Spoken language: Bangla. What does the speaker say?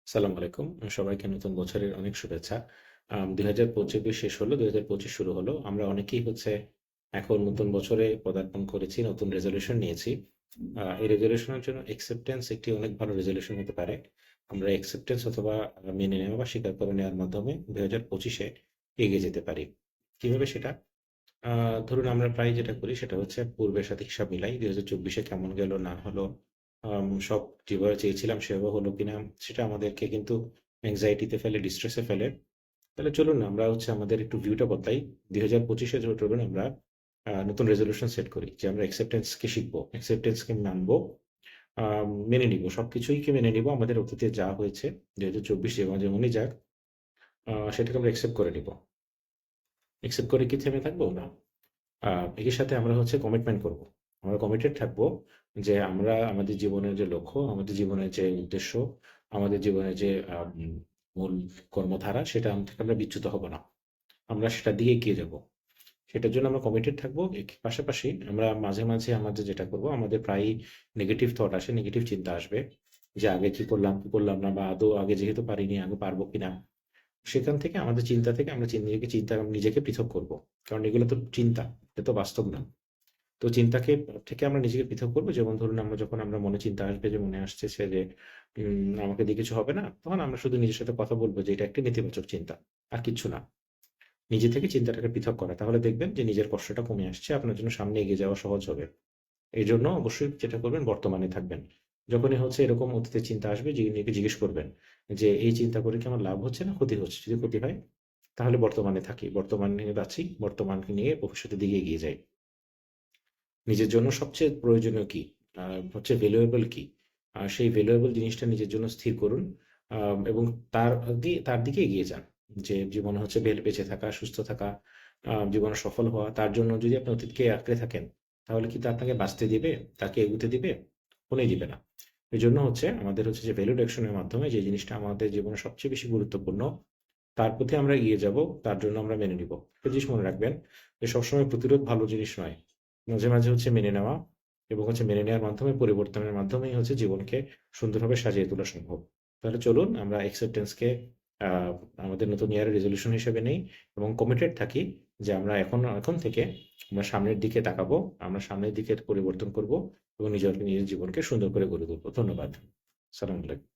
সালাম আলাইকুম। সবাইকে নতুন বছরের অনেক শুভেচ্ছা। ২০২৫ শেষ হলো, ২০২৫ শুরু হলো। আমরা অনেকেই এখন নতুন বছরে পদার্পণ করেছি, নতুন রেজোলিউশন নিয়েছি। এই রেজোলিউশনের জন্য অ্যাকসেপ্টেন্স একটি অনেক ভালো রেজোলিউশন হতে পারে। আমরা অ্যাকসেপ্টেন্স অথবা মেনে নেওয়া বা স্বীকার করে নেওয়ার মাধ্যমে ২০২৫ এ এগিয়ে যেতে পারি। কিভাবে সেটা? আ ধরুন আমরা প্রায়ই যেটা করি সেটা হচ্ছে পূর্বের সাথে হিসাব মিলাই। ২০২৪ এ কেমন গেল না হলো, সব যেভাবে চেয়েছিলাম সেভাবে হলো কিনা সেটা আমাদেরকে কিন্তু anxiety তে ফেলে, ডিস্ট্রেস এ ফেলে। তাহলে চলুন না আমরা আমাদের একটু ভিউটা বদলাই। ২০২৫ এ ধরুন আমরা নতুন রেজোলিউশন সেট করি যে আমরা অ্যাকসেপ্টেন্স কে শিখবো, অ্যাকসেপ্টেন্স কে মানবো, মেনে নিবো। সবকিছুই মেনে নিবো। আমাদের অতীতে যা হয়েছে ২০২৪ যেমনই যাক, সেটাকে আমরা অ্যাকসেপ্ট করে নিবো। অ্যাকসেপ্ট করে কি থেমে থাকবো? না। আ একই সাথে আমরা কমিটমেন্ট করব। আমরা কমিটেড থাকবো যে আমরা আমাদের জীবনের যে লক্ষ্য, আমাদের জীবনের যে উদ্দেশ্য, আমাদের জীবনের যে মূল কর্মধারা সেটা থেকে আমরা বিচ্যুত হব না। আমরা সেটার দিকে এগিয়ে যাব। সেটার জন্য আমরা কমিটেড থাকবো। পাশাপাশি আমরা মাঝে, মাঝে আমাদের যেটা করব, আমাদের প্রায়ই নেগেটিভ থট আসে, নেগেটিভ চিন্তা আসবে। যে আগে কি করলাম, কি করলাম না, বা আদৌ আগে যেহেতু পারিনি আগে পারবো কিনা। সেখান থেকে আমাদের চিন্তা থেকে আমরা নিজেকে পৃথক করব। কারণ এগুলো তো চিন্তা, এটা তো বাস্তব না। তো থেকে আমরা নিজেকে পৃথক করব। যেমন ধরুন আমরা মনে চিন্তা আসবে, যে মনে আসতেছে যে আমাকে দিয়ে কিছু হবে না। তখন আমরা শুধু নিজের সাথে কথা বলব যে এটা একটা নেতিবাচক চিন্তা। আর কিচ্ছু না। নিজে থেকে চিন্তাটাকে পৃথক করা। তাহলে দেখবেন যে নিজের কষ্টটা কমে আসছে। আপনার জন্য সামনে এগিয়ে যাওয়া সহজ হবে। এজন্য অবশ্যই যেটা করবেন, বর্তমানে থাকবেন। যখনই এরকম অতীতের চিন্তা আসবে, নিজেকে জিজ্ঞেস করবেন যে এই চিন্তা করে কি আমার লাভ হচ্ছে না ক্ষতি হচ্ছে? যদি ক্ষতি হয় তাহলে বর্তমানে থাকি। বর্তমানে বাঁচি। বর্তমানকে নিয়ে ভবিষ্যতের দিকে এগিয়ে যাই। নিজের জন্য সবচেয়ে প্রয়োজনীয় কি? আ ভ্যালুয়েবল কি? সেই ভ্যালুয়েবল জিনিসটা নিজের জন্য স্থির করুন। এবং তার দিকে এগিয়ে যান। যে জীবনে বেঁচে থাকা, সুস্থ থাকা, জীবনে সফল হওয়া, তার জন্য যদি আপনি অতীতকে আঁকড়ে থাকেন, তাহলে কি তা আপনাকে বাঁচতে দিবে? তাকে এগুতে দিবে? কোনই দিবে না। এজন্য আমাদের যে ভ্যালুড অ্যাকশন এর মাধ্যমে যে জিনিসটা আমাদের জীবনে সবচেয়ে বেশি গুরুত্বপূর্ণ, তার প্রতি আমরা এগিয়ে যাব, তার জন্য আমরা মেনে নিব। একটা জিনিস মনে রাখবেন যে সবসময় প্রতিরোধ ভালো জিনিস নয়। মাঝে, মাঝে মেনে নেওয়া এবং মেনে নেওয়ার মাধ্যমে পরিবর্তনের মাধ্যমেই জীবনকে সুন্দরভাবে সাজিয়ে তোলা সম্ভব। তাহলে চলুন আমরা acceptance কে আ আমাদের নতুন ইয়ারের রেজোলিউশন হিসেবে নেই এবং কমিটেড থাকি যে আমরা এখন থেকে আমরা সামনের দিকে তাকাবো, আমরা সামনের দিকে পরিবর্তন করব এবং নিজের জীবনকে সুন্দর করে গড়ে তুলব। ধন্যবাদ। সালাম আলাইকুম।